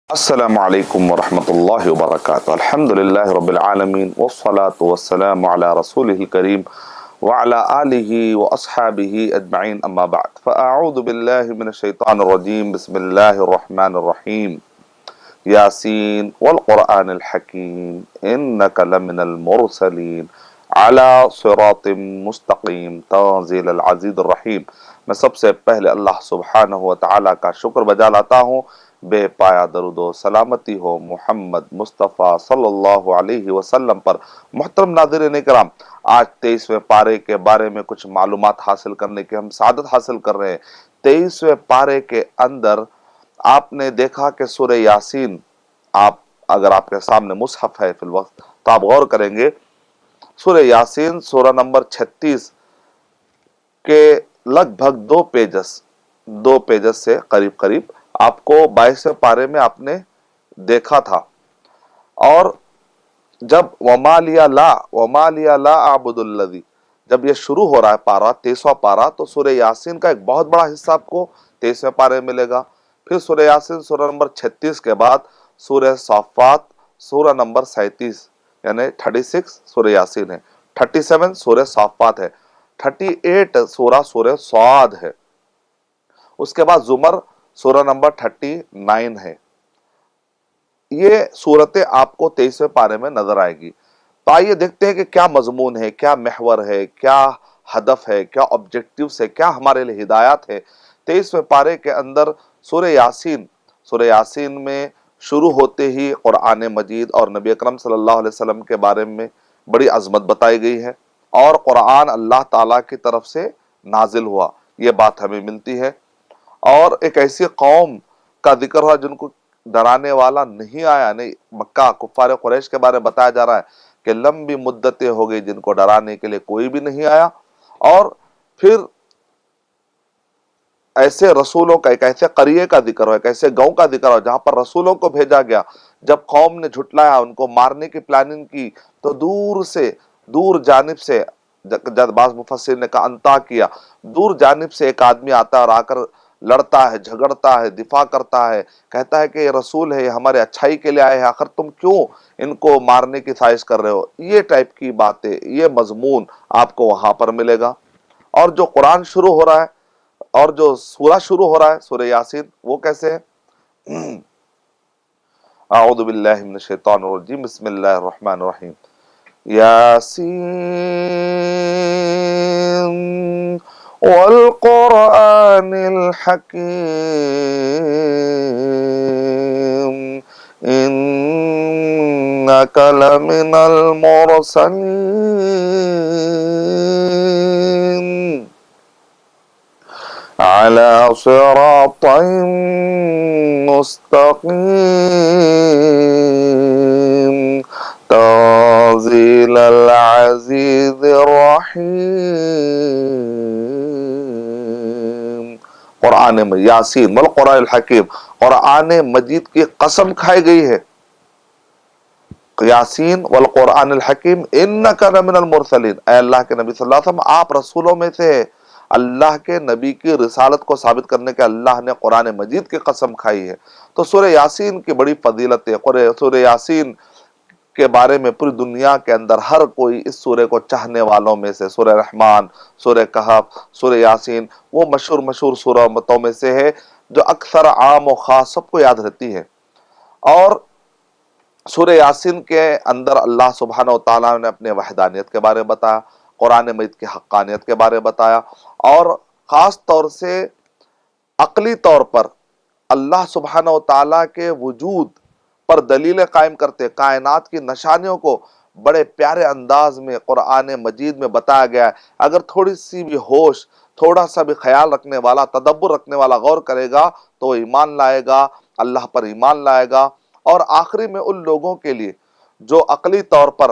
السلام علیکم ورحمۃ اللہ وبرکاتہ۔ الحمد للہ رب العالمین والصلاة والسلام علی رسولہ الکریم وعلی آلہ واصحابہ اجمعین، اما بعد فاعوذ باللہ من الشیطان الرجیم، بسم اللہ الرحمن الرحیم۔ یاسین والقرآن الحکیم انک لمن المرسلین علی صراط مستقیم تنزیل العزیز الرحیم۔ میں سب سے پہلے اللہ سبحانہ و تعالیٰ کا شکر بجا لاتا ہوں، بے پایا درود و سلامتی ہو محمد مصطفیٰ صلی اللہ علیہ وسلم پر۔ محترم ناظرین اکرام، آج 23ویں پارے کے بارے میں کچھ معلومات حاصل کرنے کے ہم سعادت حاصل کر رہے ہیں۔ 23ویں پارے کے اندر آپ نے دیکھا کہ سورہ یاسین، اگر آپ کے سامنے مصحف ہے فی الوقت تو آپ غور کریں گے، سورہ یاسین سورہ نمبر 36 کے لگ بھگ دو پیجز سے قریب آپ کو 22ویں پارے میں آپ نے دیکھا تھا۔ اور جب وَمَا لِيَ لَا أَعْبُدُ الَّذِي، جب یہ شروع ہو رہا ہے پارہ 23واں پارہ، تو سورہ یاسین کا ایک بہت بڑا حصہ آپ کو 23ویں پارے میں ملے گا۔ پھر سورہ یاسین سورہ نمبر 36 کے بعد سورہ صافات سورہ نمبر 37، یعنی 36 سورہ یاسین ہے، 37 سورہ صافات ہے، 38 سورہ صاد ہے، اس کے بعد زمر سورہ نمبر 39 ہے۔ یہ صورتیں آپ کو 23ویں پارے میں نظر آئے گی۔ تو آئیے دیکھتے ہیں کہ کیا مضمون ہے، کیا محور ہے، کیا ہدف ہے، کیا آبجیکٹیوز ہے، کیا ہمارے لیے ہدایات ہے 23ویں پارے کے اندر۔ سورہ یاسین میں شروع ہوتے ہی قرآن مجید اور نبی اکرم صلی اللہ علیہ وسلم کے بارے میں بڑی عظمت بتائی گئی ہے، اور قرآن اللہ تعالیٰ کی طرف سے نازل ہوا، یہ بات ہمیں ملتی ہے۔ اور ایک ایسی قوم کا ذکر ہوا جن کو ڈرانے والا نہیں آیا، نہیں، مکہ کفار قریش کے بارے میں بتایا جا رہا ہے کہ لمبی مدتیں ہو گئی جن کو ڈرانے کے لیے کوئی بھی نہیں آیا۔ اور پھر ایسے رسولوں کا، ایک ایسے قریے کا ذکر ہو، ایک ایسے گاؤں کا ذکر ہو جہاں پر رسولوں کو بھیجا گیا، جب قوم نے جھٹلایا، ان کو مارنے کی پلاننگ کی، تو دور جانب سے، جب بعض مفسرین نے کہا انتا کیا، دور جانب سے ایک آدمی آتا ہے اور آ کر لڑتا ہے، جھگڑتا ہے، دفاع کرتا ہے، کہتا ہے کہ یہ رسول ہے، یہ ہمارے اچھائی کے لیے آئے ہیں، آخر تم کیوں ان کو مارنے کی سازش کر رہے ہو؟ یہ ٹائپ کی باتیں، یہ مضمون آپ کو وہاں پر ملے گا۔ اور جو قرآن شروع ہو رہا ہے، اور جو سورہ شروع ہو رہا ہے سورہ یاسین، وہ کیسے ہے؟ اعوذ باللہ من الشیطان الرجیم، بسم اللہ الرحمن الرحیم۔ یاسین والقرآن الحکیم انک لمن المرسلین علی صراط مستقیم تنزیل العزیز الرحیم۔ قرآن یاسین والقرآن الحکیم، قرآن مجید کی قسم کھائی گئی ہے، یاسین والقرآن الحکیم انک لمن المرسلین، اے اللہ کے نبی صلی اللہ علیہ وسلم آپ رسولوں میں سے ہیں۔ اللہ کے نبی کی رسالت کو ثابت کرنے کے اللہ نے قرآن مجید کی قسم کھائی ہے۔ تو سورہ یاسین کی بڑی فضیلت ہے۔ سورہ یاسین کے بارے میں پوری دنیا کے اندر ہر کوئی اس سورہ کو چاہنے والوں میں سے، سورہ رحمان، سورہ کہف، سورہ یاسین، وہ مشہور سورتوں میں سے ہے جو اکثر عام و خاص سب کو یاد رہتی ہے۔ اور سورہ یاسین کے اندر اللہ سبحانہ و تعالیٰ نے اپنے وحدانیت کے بارے میں بتایا، قرآن مجید کی حقانیت کے بارے میں بتایا، اور خاص طور سے عقلی طور پر اللہ سبحانہ و تعالیٰ کے وجود پر دلیلیں قائم کرتے، کائنات کی نشانیوں کو بڑے پیارے انداز میں قرآن مجید میں بتایا گیا ہے۔ اگر تھوڑی سی بھی ہوش، تھوڑا سا بھی خیال رکھنے والا، تدبر رکھنے والا غور کرے گا تو وہ ایمان لائے گا، اللہ پر ایمان لائے گا۔ اور آخری میں ان لوگوں کے لیے جو عقلی طور پر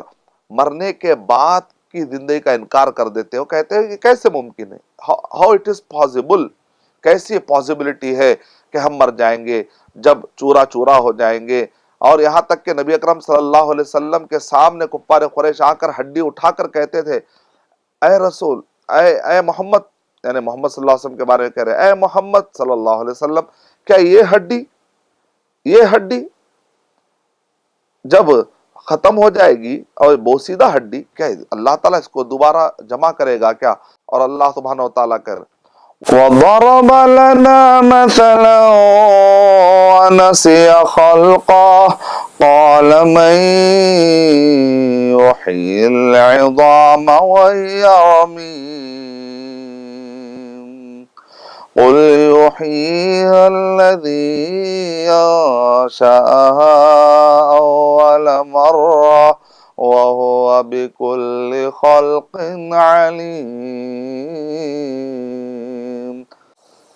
مرنے کے بعد کی زندگی کا انکار کر دیتے ہو، کہتے ہیں یہ کیسے ممکن ہے، ہاؤ اٹ از پاسبل، کیسی پاسبلٹی ہے کہ ہم مر جائیں گے، جب چورا چورا ہو جائیں گے۔ اور یہاں تک کہ نبی اکرم صلی اللہ علیہ وسلم کے سامنے کفار قریش آ کر ہڈی اٹھا کر کہتے تھے، اے رسول، اے محمد، یعنی محمد صلی اللہ علیہ وسلم کے بارے میں کہہ رہے، اے محمد صلی اللہ علیہ وسلم، کیا یہ ہڈی یہ ہڈی جب ختم ہو جائے گی اور بوسیدہ ہڈی، کیا اللہ تعالیٰ اس کو دوبارہ جمع کرے گا کیا؟ اور اللہ سبحانہ و تعالیٰ کر وَضَرَبَ لَنَا مَثَلًا وَنَسِيَ خَلْقَهُ قَالَ مَن يُحْيِي الْعِظَامَ وَهِيَ رَمِيمٌ قُلْ يُحْيِيهَا الَّذِي أَنشَأَهَا أَوَّلَ مَرَّةٍ وَهُوَ بِكُلِّ خَلْقٍ عَلِيمٌ۔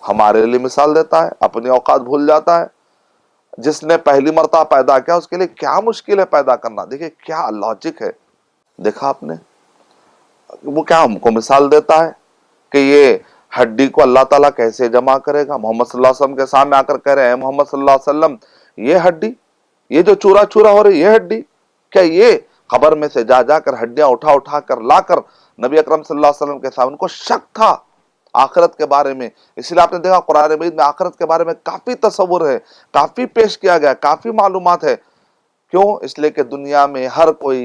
ہمارے لیے مثال دیتا ہے، اپنی اوقات بھول جاتا ہے۔ جس نے پہلی مرتبہ پیدا کیا اس کے لیے کیا مشکل ہے پیدا کرنا، دیکھیں کیا لاجک ہے، دیکھا آپ نے، وہ کیا ہم کو مثال دیتا ہے کہ یہ ہڈی کو اللہ تعالیٰ کیسے جمع کرے گا۔ محمد صلی اللہ علیہ وسلم کے سامنے آ کر کہہ رہے ہیں محمد صلی اللہ علیہ وسلم یہ ہڈی، یہ جو چورا چورا ہو رہی یہ ہڈی، کیا یہ قبر میں سے جا کر ہڈیاں اٹھا اٹھا کر لا کر نبی اکرم صلی اللہ علیہ وسلم کے سامنے، ان کو شک تھا آخرت کے بارے میں، اس لیے آپ نے دیکھا قرآن مجید میں آخرت کے بارے میں کافی تصور ہے، کافی پیش کیا گیا، کافی معلومات ہے۔ کیوں؟ اس لیے کہ دنیا میں ہر کوئی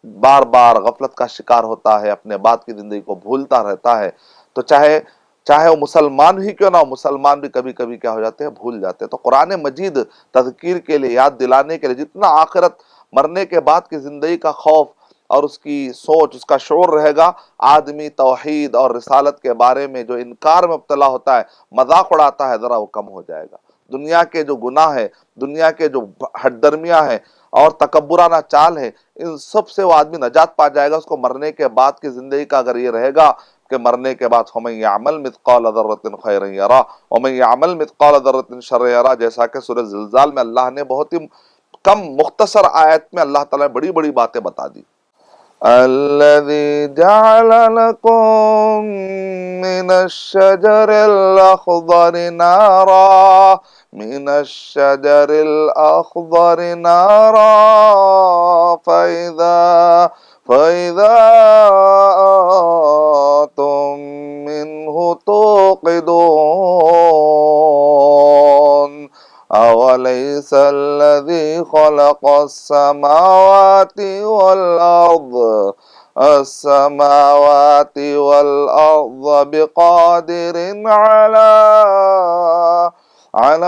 بار بار غفلت کا شکار ہوتا ہے، اپنے بعد کی زندگی کو بھولتا رہتا ہے، تو چاہے وہ مسلمان ہی کیوں نہ ہو، مسلمان بھی کبھی کبھی کیا ہو جاتے ہیں، بھول جاتے ہیں۔ تو قرآن مجید تذکیر کے لیے، یاد دلانے کے لیے، جتنا آخرت مرنے کے بعد کی زندگی کا خوف اور اس کی سوچ، اس کا شعور رہے گا، آدمی توحید اور رسالت کے بارے میں جو انکار میں مبتلا ہوتا ہے، مذاق اڑاتا ہے، ذرا وہ کم ہو جائے گا۔ دنیا کے جو گناہ ہے، دنیا کے جو ہٹ درمیاں ہیں اور تکبرانہ چال ہے، ان سب سے وہ آدمی نجات پا جائے گا۔ اس کو مرنے کے بعد کی زندگی کا اگر یہ رہے گا کہ مرنے کے بعد فَمَن يَعْمَلْ مِثْقَالَ ذَرَّةٍ خَيْرًا يَرَهُ وَمَن يَعْمَلْ مِثْقَالَ ذَرَّةٍ شَرًّا يَرَهُ، جیسا کہ سورہ زلزال میں اللہ نے بہت ہی کم مختصر آیت میں اللہ تعالیٰ نے بڑی بڑی باتیں بتا دی۔ الَّذِي جَعَلَ لَكُم مِّنَ الشَّجَرِ الْأَخْضَرِ نَارًا مِّنَ الشَّجَرِ الْأَخْضَرِ نَارًا فَإِذَا أَنتُم مِّنْهُ تُوقِدُونَ أَوَلَيْسَ الَّذِي خَلَقَ السَّمَاوَاتِ وَالْأَرْضَ بِقَادِرٍ عَلَىٰ أَن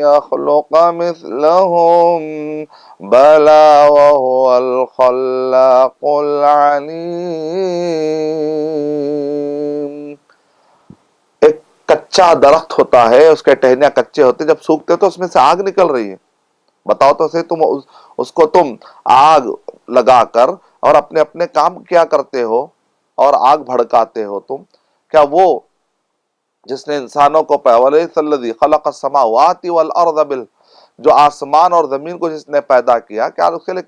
يَخْلُقَ مِثْلَهُم بَلَىٰ وَهُوَ الْخَلَّاقُ الْعَلِيمُ۔ ایک کچا درخت ہوتا ہے، اس کے ٹہنیاں کچے ہوتے، جب سوکھتے تو اس میں سے آگ نکل رہی ہے، بتاؤ تو صحیح، تم اس کو تم آگ لگا کر اور اپنے اپنے کام کیا کرتے ہو اور آگ بھڑکاتے ہو تم، کیا وہ جس نے انسانوں کو وَلَيْسَ الَّذِي خَلَقَ السَّمَاوَاتِ وَالْأَرْضَ جو آسمان اور زمین کو جس نے پیدا کیا، کیا اس کے لیے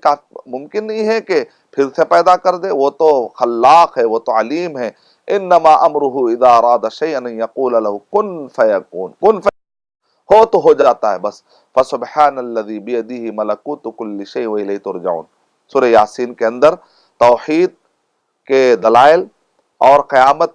ممکن نہیں ہے کہ پھر سے پیدا کر دے؟ وہ تو خلاق ہے، وہ تو علیم ہے۔ انما امرہ اذا اراد شیئا ان یقول له کن فیکون، ہو تو ہو جاتا ہے بس۔ فسبحان الذی بیدہ ملکوت کل شیء والیہ ترجعون، سورہ یاسین کے اندر توحید کے دلائل اور قیامت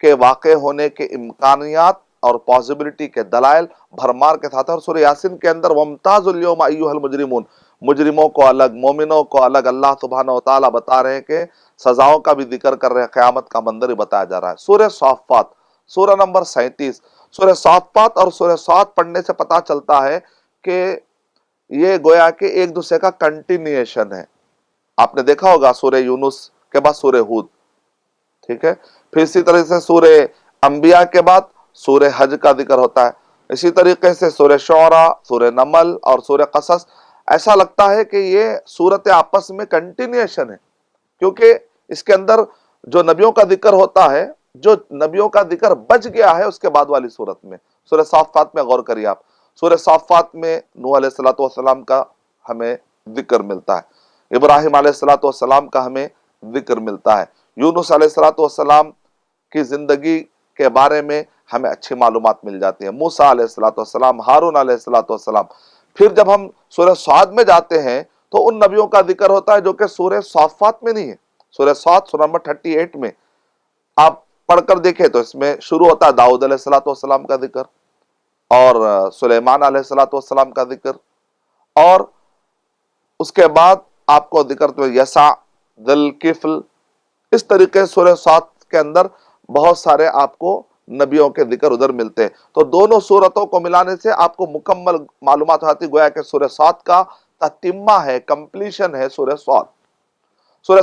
کے واقع ہونے کے امکانیات اور پاسبلٹی کے دلائل بھرمار کے ساتھ، اور سورہ یاسین کے اندر وَامْتَازُوا الْيَوْمَ أَيُّهَا الْمُجْرِمُونَ، مجرموں کو الگ، مومنوں کو الگ اللہ سبحانہ و تعالیٰ بتا رہے ہیں کہ سزاؤں کا بھی ذکر کر رہے ہیں، قیامت کا منظر ہی بتایا جا رہا ہے۔ سورہ صافات، سورہ نمبر 37، سورہ صافات اور سورہ صاد پڑھنے سے پتا چلتا ہے کہ یہ گویا کہ ایک دوسرے کا کنٹینیوشن ہے۔ آپ نے دیکھا ہوگا سورہ یونس کے بعد سورہ ہود، ٹھیک ہے، پھر اسی طرح سے سورہ انبیاء کے بعد سورہ حج کا ذکر ہوتا ہے، اسی طریقے سے سورہ شعراء، سورہ نمل اور سورہ قصص۔ ایسا لگتا ہے کہ یہ صورت آپس میں کنٹینیوشن ہے، کیونکہ اس کے اندر جو نبیوں کا ذکر ہوتا ہے، جو نبیوں کا ذکر بچ گیا ہے اس کے بعد والی صورت میں، سورہ صافات میں غور کریے آپ، سورہ صافات میں نوح علیہ السلام کا ہمیں ذکر ملتا ہے، ابراہیم علیہ السلام کا ہمیں ذکر ملتا ہے، یونس علیہ السلام کی زندگی کے بارے میں ہمیں اچھی معلومات مل جاتی ہیں، موسیٰ علیہ السلام، ہارون علیہ السلام۔ پھر جب ہم سورہ صاد میں جاتے ہیں تو ان نبیوں کا ذکر ہوتا ہے جو کہ سورہ صافات میں نہیں ہے۔ سورہ صاد سورہ نمبر 38 میں آپ پڑھ کر دیکھیں تو اس میں شروع ہوتا ہے داؤد علیہ السلام کا ذکر، اور سلیمان علیہ السلام کا ذکر، اور اس کے بعد آپ کو ذکر تو یسع، ذل کفل، اس طریقے سورہ صاد کے اندر بہت سارے آپ کو نبیوں کے ذکر ادھر ملتے ہیں۔ تو دونوں سورتوں کو ملانے سے آپ کو مکمل معلومات ہوتی، گویا کہ سورہ صاد کا تتمہ ہے، کمپلیشن ہے سورہ صاد۔ سورہ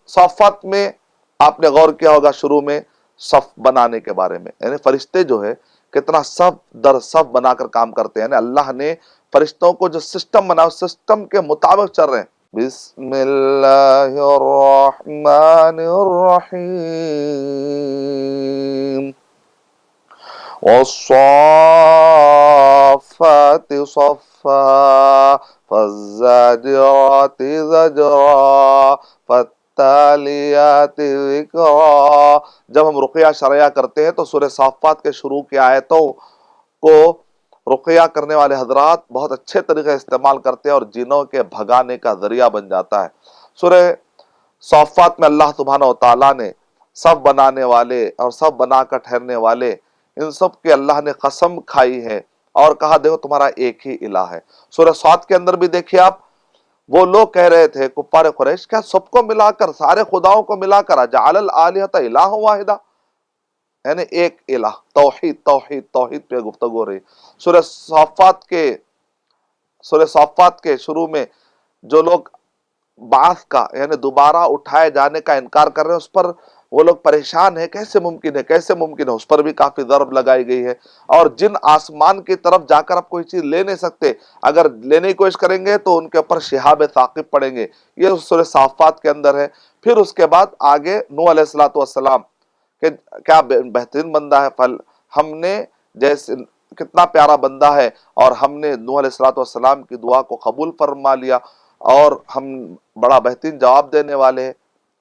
صافات میں آپ نے غور کیا ہوگا شروع میں صف بنانے کے بارے میں، یعنی فرشتے جو ہے کتنا صف در صف بنا کر کام کرتے ہیں، یعنی اللہ نے فرشتوں کو جو سسٹم بنا اس سسٹم کے مطابق چل رہے ہیں۔ بسم اللہ الرحمن الرحیم، والصافات صفا فالزاجرات زجرا فالتالیات ذکرا۔ جب ہم رقیہ شرعیہ کرتے ہیں تو سورہ صافات کے شروع کی آیتوں کو رقیہ کرنے والے حضرات بہت اچھے طریقے استعمال کرتے ہیں اور جنوں کے بھگانے کا ذریعہ بن جاتا ہے۔ سورہ صافات میں اللہ سبحانہ و تعالیٰ نے سب بنانے والے اور سب بنا کر ٹھہرنے والے ان سب کے اللہ نے قسم کھائی ہے اور کہا دیکھو تمہارا ایک ہی الہ ہے۔ سورہ صاد کے اندر بھی دیکھیے آپ، وہ لوگ کہہ رہے تھے کفار قریش، کیا سب کو ملا کر، سارے خداؤں کو ملا کر اجعل الآلہۃ الہ واحدہ، یعنی ایک الہ، توحید توحید توحید پہ گفتگو ہو رہی۔ سورہ صافات کے شروع میں جو لوگ بعث کا یعنی دوبارہ اٹھائے جانے کا انکار کر رہے ہیں، اس پر وہ لوگ پریشان ہیں، کیسے ممکن ہے کیسے ممکن ہے، اس پر بھی کافی ضرب لگائی گئی ہے۔ اور جن آسمان کی طرف جا کر آپ کوئی چیز لے نہیں سکتے، اگر لینے کی کوشش کریں گے تو ان کے اوپر شہاب ثاقب پڑیں گے، یہ سورہ صافات کے اندر ہے۔ پھر اس کے بعد آگے نوح علیہ السلام کہ کیا بہترین بندہ ہے، ہم نے جیسے کتنا پیارا بندہ ہے، اور ہم نے نوح علیہ السلام کی دعا کو قبول فرما لیا، اور ہم بڑا بہترین جواب دینے والے ہیں،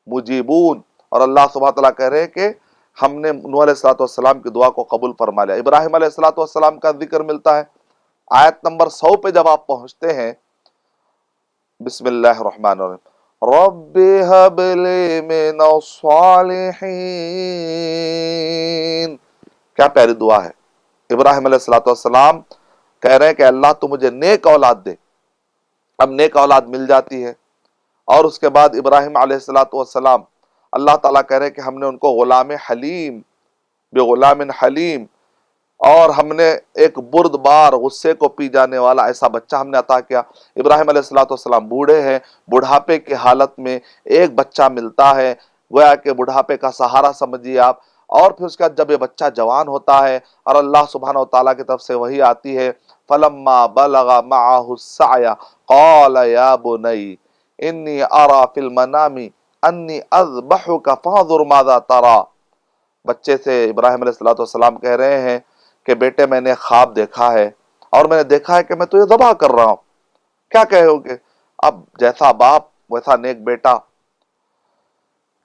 مجیبون۔ اور اللہ سبحانہ تعالیٰ کہہ رہے ہیں کہ ہم نے نوح علیہ السلام کی دعا کو قبول فرما لیا۔ ابراہیم علیہ السلام کا ذکر ملتا ہے آیت نمبر 100 پہ جب آپ پہنچتے ہیں، بسم اللہ الرحمن الرحیم، رب هب لی من الصالحین، کیا پیاری دعا ہے۔ ابراہیم علیہ السلام کہہ رہے ہیں کہ اللہ تو مجھے نیک اولاد دے۔ اب نیک اولاد مل جاتی ہے، اور اس کے بعد ابراہیم علیہ السلام اللہ تعالیٰ کہہ رہے ہیں کہ ہم نے ان کو غلام حلیم، بغلام حلیم، اور ہم نے ایک بردبار غصے کو پی جانے والا ایسا بچہ ہم نے عطا کیا۔ ابراہیم علیہ السلام بوڑھے ہیں، بڑھاپے کی حالت میں ایک بچہ ملتا ہے، گویا کہ بڑھاپے کا سہارا سمجھیے آپ۔ اور پھر اس کے بعد جب یہ بچہ جوان ہوتا ہے اور اللہ سبحانہ وتعالیٰ کی طرف سے وحی آتی ہے، فلما بلغ معه السعي قال يا بني انی ارى في المنام انی اذبحك فانظر ماذا ترى۔ بچے سے ابراہیم علیہ السلام کہہ رہے ہیں کہ بیٹے میں نے خواب دیکھا ہے، اور میں نے دیکھا ہے کہ میں تجھے ذبح کر رہا ہوں، کیا کہو گے؟ اب جیسا باپ ویسا نیک بیٹا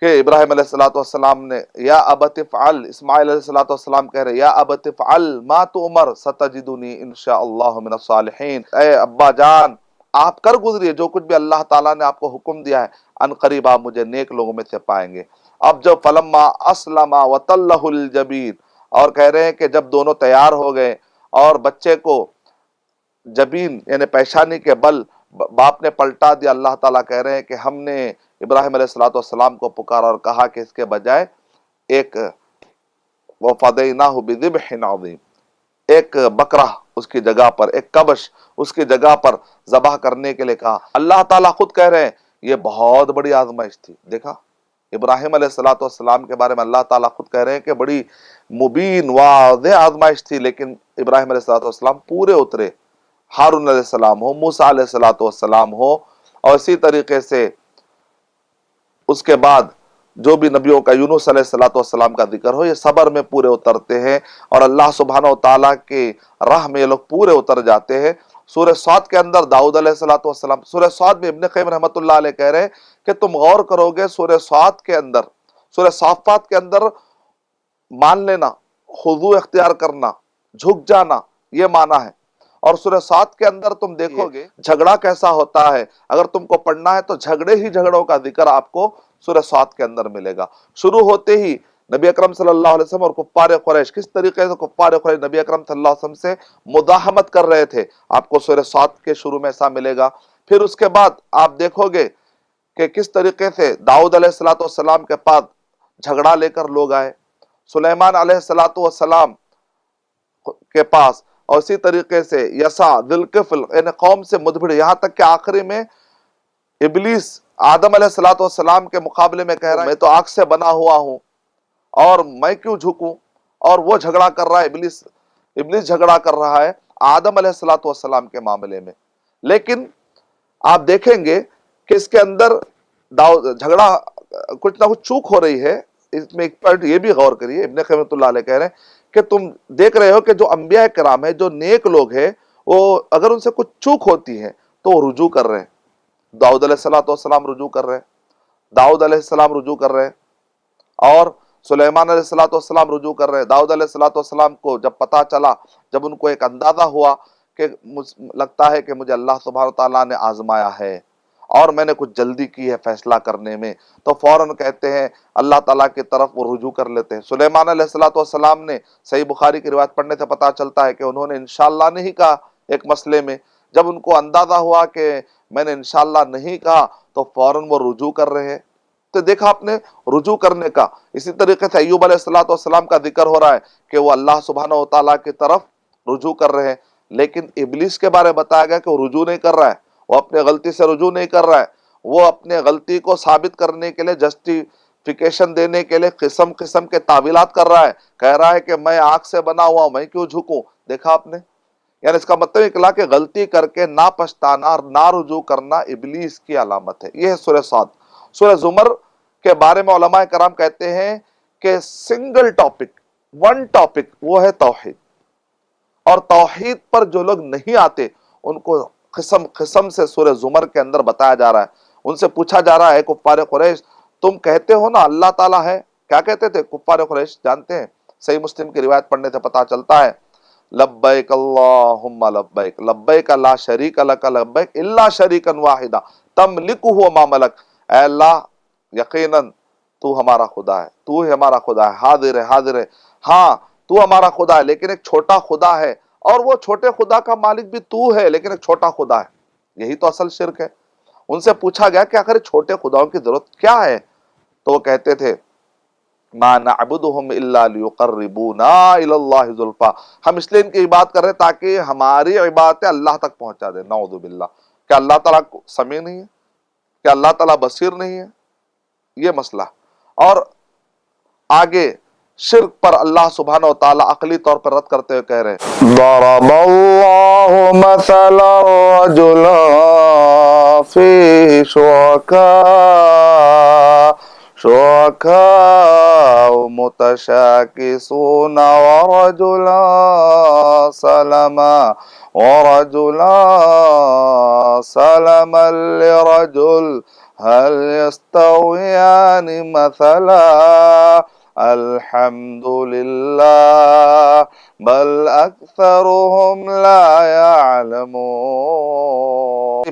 کہ ابراہیم علیہ السلام نے یا ابت افعل، اسماعیل علیہ السلام کہہ رہے یا ابت افعل ما تؤمر ستجدنی انشاءاللہ من الصالحین، اے ابا جان آپ کر گزریے جو کچھ بھی اللہ تعالیٰ نے آپ کو حکم دیا ہے، ان قریب آپ مجھے نیک لوگوں میں سے پائیں گے۔ اب جب فلما اسلم وتلہ الجبین، اور کہہ رہے ہیں کہ جب دونوں تیار ہو گئے اور بچے کو جبین یعنی پیشانی کے بل باپ نے پلٹا دیا، اللہ تعالیٰ کہہ رہے ہیں کہ ہم نے ابراہیم علیہ السلام کو پکارا اور کہا کہ اس کے بجائے ایک وَفَدَيْنَاهُ بِذِبْحٍ عَظِيمٍ، ایک بکرا اس کی جگہ پر، ایک کبش اس کی جگہ پر ذبح کرنے کے لیے کہا۔ اللہ تعالیٰ خود کہہ رہے ہیں یہ بہت بڑی آزمائش تھی۔ دیکھا ابراہیم علیہ السلام کے بارے میں اللہ تعالیٰ خود کہہ رہے ہیں کہ بڑی مبین واضح آزمائش تھی، لیکن ابراہیم علیہ السلام پورے اترے۔ ہارون علیہ السلام ہو، موسیٰ علیہ السلام ہو، اور اسی طریقے سے اس کے بعد جو بھی نبیوں کا، یونس علیہ السلام کا ذکر ہو، یہ صبر میں پورے اترتے ہیں اور اللہ سبحانہ و تعالیٰ کے راہ میں یہ لوگ پورے اتر جاتے ہیں۔ سورہ صاد کے اندر داؤد علیہ السلام، سورہ صاد میں ابن قیم رحمۃ اللہ علیہ کہہ رہے ہیں کہ تم غور کرو گے سورہ صاد کے اندر، سورہ صافات کے اندر مان لینا، خضوع اختیار کرنا، جھک جانا، یہ معنی ہے۔ اور سورہ صاد کے اندر تم دیکھو گے جھگڑا کیسا ہوتا ہے، اگر تم کو پڑھنا ہے تو جھگڑے ہی جھگڑوں کا ذکر آپ کو سورہ صاد کے اندر ملے گا۔ شروع ہوتے ہی نبی اکرم صلی اللہ علیہ وسلم اور کفار قریش کس طریقے سے کفار قریش نبی اکرم صلی اللہ علیہ وسلم سے مداحمت کر رہے تھے، آپ کو سورہ صاد کے شروع میں ایسا ملے گا۔ پھر اس کے بعد آپ دیکھو گے کہ کس طریقے سے داؤد علیہ السلام کے پاس جھگڑا لے کر لوگ آئے، سلیمان علیہ السلام کے پاس، اور اسی طریقے سے یسع ذوالکفل یعنی قوم سے مدبھر، یہاں تک کہ آخری میں ابلیس آدم علیہ السلام کے مقابلے میں کہہ رہا ہے میں تو آگ سے بنا ہوا ہوں اور میں کیوں جھکوں، اور وہ جھگڑا کر رہا ہے، ابلیس جھگڑا کر رہا ہے آدم علیہ السلام کے معاملے میں۔ لیکن آپ دیکھیں گے کہ اس کے اندر جھگڑا کچھ نہ کچھ چوک ہو رہی ہے۔ اس میں ایک پوائنٹ یہ بھی غور کریے، ابن قیم رحمۃ اللہ علیہ کہہ رہے ہیں کہ تم دیکھ رہے ہو کہ جو انبیاء کرام ہیں، جو نیک لوگ ہیں، وہ اگر ان سے کچھ چوک ہوتی ہے تو وہ رجوع کر رہے ہیں۔ داؤد علیہ السلام رجوع کر رہے ہیں، داؤد علیہ السلام رجوع کر رہے ہیں، اور سلیمان علیہ السلام رجوع کر رہے ہیں۔ داؤد علیہ السلام کو جب پتا چلا، جب ان کو ایک اندازہ ہوا کہ لگتا ہے کہ مجھے اللہ سبحانہ وتعالیٰ نے آزمایا ہے اور میں نے کچھ جلدی کی ہے فیصلہ کرنے میں، تو فوراً کہتے ہیں اللہ تعالیٰ کی طرف وہ رجوع کر لیتے ہیں۔ سلیمان علیہ السلام نے صحیح بخاری کی روایت پڑھنے سے پتا چلتا ہے کہ انہوں نے انشاءاللہ نہیں کہا ایک مسئلے میں، جب ان کو اندازہ ہوا کہ میں نے انشاءاللہ نہیں کہا تو فوراً وہ رجوع کر رہے ہیں۔ تو دیکھا آپ نے رجوع کرنے کا۔ اسی طریقے سے ایوب علیہ السلام کا ذکر ہو رہا ہے کہ وہ اللہ سبحانہ وتعالیٰ کی طرف رجوع کر رہے ہیں، لیکن ابلیس کے بارے بتایا گیا کہ وہ رجوع نہیں کر رہا ہے، وہ اپنے غلطی سے رجوع نہیں کر رہا ہے، وہ اپنے غلطی کو ثابت کرنے کے لیے، جسٹیفیکیشن دینے کے لیے قسم قسم کے تعویلات کر رہا ہے، کہہ رہا ہے کہ میں آگ سے بنا ہوا ہوں، میں کیوں جھکوں۔ دیکھا آپ نے، یعنی اس کا مطلب نکلا کہ غلطی کر کے نہ پچھتانا اور نہ رجوع کرنا ابلیس کی علامت ہے۔ یہ ہے سورہ صاد۔ سورہ زمر کے بارے میں علماء کرام کہتے ہیں کہ سنگل ٹاپک، ون ٹاپک، وہ ہے توحید، اور توحید پر جو لوگ نہیں آتے ان کو قسم قسم سے سورہ زمر کے اندر بتایا جا رہا ہے، ان سے پوچھا جا رہا ہے کفار قریش تم کہتے ہو نا اللہ تعالیٰ ہے، کیا کہتے تھے کفار قریش جانتے ہیں؟ صحیح مسلم کی روایت پڑھنے سے پتا چلتا ہے لبیک اللہم لبیک لبیک لا شریک لک لبیک الا شریکا واحدا تملکہ وما ملک، اے اللہ یقیناً تو ہمارا خدا ہے، تو ہی ہمارا خدا ہے، حاضر ہے حاضر ہے، ہاں تو ہمارا خدا ہے، لیکن ایک چھوٹا خدا ہے، اور وہ چھوٹے خدا کا مالک بھی تو ہے، لیکن ایک چھوٹا خدا ہے۔ یہی تو اصل شرک ہے۔ ان سے پوچھا گیا کہ آخر چھوٹے خداؤں کی ضرورت کیا ہے، تو وہ کہتے تھے ما نعبدهم الا ليقربونا الى الله زلفا، ہم اس لیے ان کی عبادت کر رہے ہیں تاکہ ہماری عبادتیں اللہ تک پہنچا دیں۔ نعوذ باللہ، کیا اللہ تعالیٰ سمیع نہیں ہے؟ کیا اللہ تعالیٰ بصیر نہیں ہے؟ یہ مسئلہ۔ اور آگے شرک پر اللہ سبحانہ و تعالیٰ عقلی طور پر رد کرتے ہوئے کہہ رہے ہیں ضرب اللہ مثلا رجلا فیہ شرکاء متشاکسون ورجلا سلما لرجل هل يستويان مثلا الحمد للہ بل اکثرهم لا يعلمون۔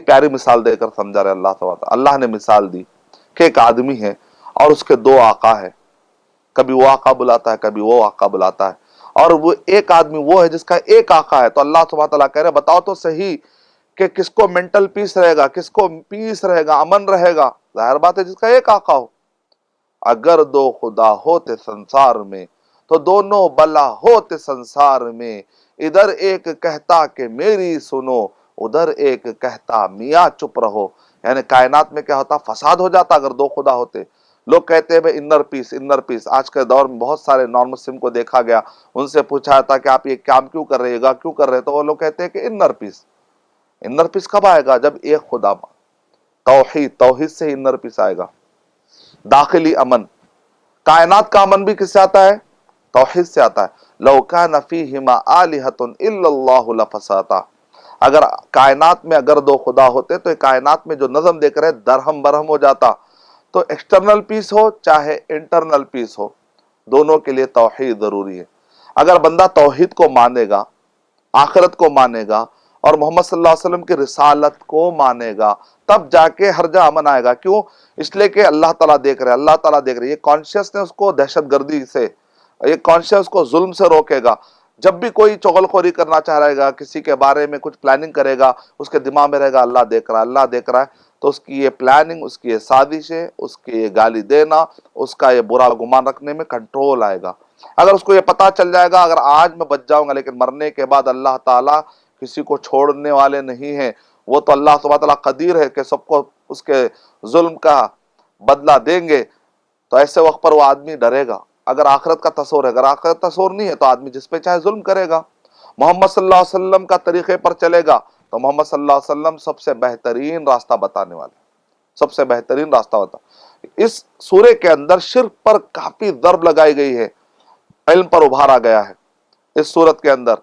پیاری مثال دے کر سمجھا رہے اللہ تعالیٰ۔ اللہ نے مثال دی کہ ایک آدمی ہے اور اس کے دو آقا ہے، کبھی وہ آقا بلاتا ہے کبھی وہ آقا بلاتا ہے، اور وہ ایک آدمی وہ ہے جس کا ایک آقا ہے۔ تو اللہ سبحانہ تعالیٰ کہہ رہے بتاؤ تو صحیح کہ کس کو مینٹل پیس رہے گا، کس کو پیس رہے گا، امن رہے گا؟ ظاہر بات ہے جس کا ایک آقا ہو۔ اگر دو خدا ہوتے سنسار میں تو دونوں بلا ہوتے سنسار میں، ادھر ایک کہتا کہ میری سنو، ادھر ایک کہتا میاں چپ رہو۔ یعنی کائنات میں کیا ہوتا؟ فساد ہو جاتا اگر دو خدا ہوتے۔ لوگ کہتے ہیں بھائی انر پیس انر پیس۔ آج کے دور میں بہت سارے نان مسلم کو دیکھا گیا، ان سے پوچھا جاتا کہ آپ یہ کام کیوں کر رہے گا، کیوں کر رہے، تو وہ لوگ کہتے ہیں کہ انر پیس۔ انر پیس کب آئے گا؟ جب ایک خدا، توحید سے انر پیس آئے گا، داخلی امن۔ کائنات کا امن بھی کس سے آتا ہے؟ توحید سے آتا ہے۔ لو کان فیہما آلہۃ الا اللہ لفسدتا، اگر کائنات میں اگر دو خدا ہوتے تو کائنات میں جو نظم دیکھ رہے درہم برہم ہو جاتا۔ تو ایکسٹرنل پیس ہو چاہے انٹرنل پیس ہو، دونوں کے لیے توحید ضروری ہے۔ اگر بندہ توحید کو مانے گا، آخرت کو مانے گا، اور محمد صلی اللہ علیہ وسلم کی رسالت کو مانے گا، تب جا کے ہر جگہ امن آئے گا۔ کیوں؟ اس لیے کہ اللہ تعالیٰ دیکھ رہے ہیں، اللہ تعالیٰ دیکھ رہے ہیں۔ یہ کانشیسنس کو دہشت گردی سے، یہ کانشیس کو ظلم سے روکے گا۔ جب بھی کوئی چغل خوری کرنا چاہ رہے گا، کسی کے بارے میں کچھ پلاننگ کرے گا، اس کے دماغ میں رہے گا اللہ دیکھ رہا ہے، اللہ دیکھ رہا ہے، تو اس کی یہ پلاننگ، اس کی یہ سازشیں، اس کی یہ گالی دینا، اس کا یہ برا گمان رکھنے میں کنٹرول آئے گا۔ اگر اس کو یہ پتا چل جائے گا اگر آج میں بچ جاؤں گا لیکن مرنے کے بعد اللہ تعالیٰ کسی کو چھوڑنے والے نہیں ہیں، وہ تو اللہ سبحانہ تعالیٰ قدیر ہے کہ سب کو اس کے ظلم کا بدلہ دیں گے، تو ایسے وقت پر وہ آدمی ڈرے گا۔ اگر آخرت کا تصور ہے، اگر آخرت تصور نہیں ہے تو آدمی جس پہ چاہے ظلم کرے گا۔ محمد صلی اللہ علیہ وسلم کا طریقے پر چلے گا تو محمد صلی اللہ علیہ وسلم سب سے بہترین راستہ بتانے والے، سب سے بہترین راستہ بتا۔ اس سورے کے اندر شرک پر کافی ضرب لگائی گئی ہے، علم پر ابھارا گیا ہے اس صورت کے اندر،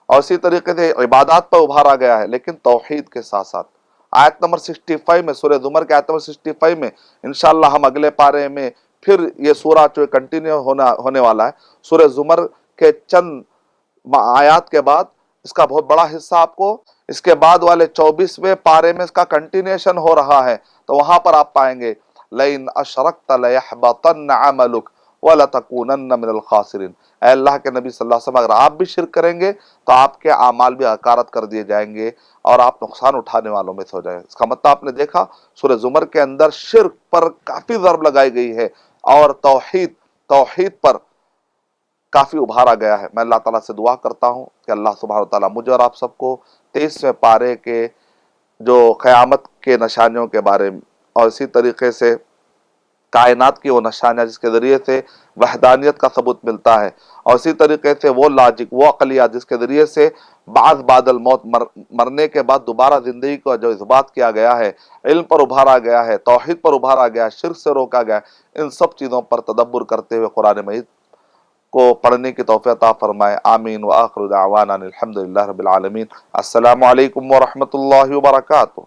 اور اسی طریقے سے عبادات پر ابھارا گیا ہے، لیکن توحید کے ساتھ ساتھ۔ آیت نمبر 65 میں، سورہ زمر کے آیت نمبر 65 میں انشاءاللہ ہم اگلے پارے میں پھر یہ سورہ جو کنٹینیو ہونے والا ہے، سورہ زمر کے چند آیات کے بعد اس کا بہت بڑا حصہ آپ کو اس کے بعد والے 24ویں پارے میں اس کا کنٹینیشن ہو رہا ہے، تو وہاں پر آپ پائیں گے لَإِنْ أَشْرَكْتَ لَيَحْبَطَنَّ عَمَلُكَ وَلَتَكُونَنَّ مِنَ الْخَاسِرِينَ۔ اے اللہ کے نبی صلی اللہ علیہ وسلم، اگر آپ بھی شرک کریں گے تو آپ کے اعمال بھی حقارت کر دیے جائیں گے اور آپ نقصان اٹھانے والوں میں سے ہو جائیں گے۔ اس کا مطلب آپ نے دیکھا سورہ زمر کے اندر شرک پر کافی ضرب لگائی گئی ہے اور توحید پر کافی ابھارا گیا ہے۔ میں اللہ تعالیٰ سے دعا کرتا ہوں کہ اللہ سبحانہ وتعالیٰ مجھے اور آپ سب کو 23ویں پارے کے جو قیامت کے نشانیوں کے بارے میں، اور اسی طریقے سے کائنات کی وہ نشانیاں جس کے ذریعے سے وحدانیت کا ثبوت ملتا ہے، اور اسی طریقے سے وہ لاجک، وہ عقلیات جس کے ذریعے سے بعد الموت، مرنے کے بعد دوبارہ زندگی کو جو اثبات کیا گیا ہے، علم پر ابھارا گیا ہے، توحید پر ابھارا گیا ہے، شرک سے روکا گیا ہے، ان سب چیزوں پر تدبر کرتے ہوئے قرآن مجید کو پڑھنے کی توفیق عطا فرمائے۔ آمین وآخر دعوانا الحمدللہ رب العالمین۔ السلام علیکم ورحمۃ اللہ وبرکاتہ۔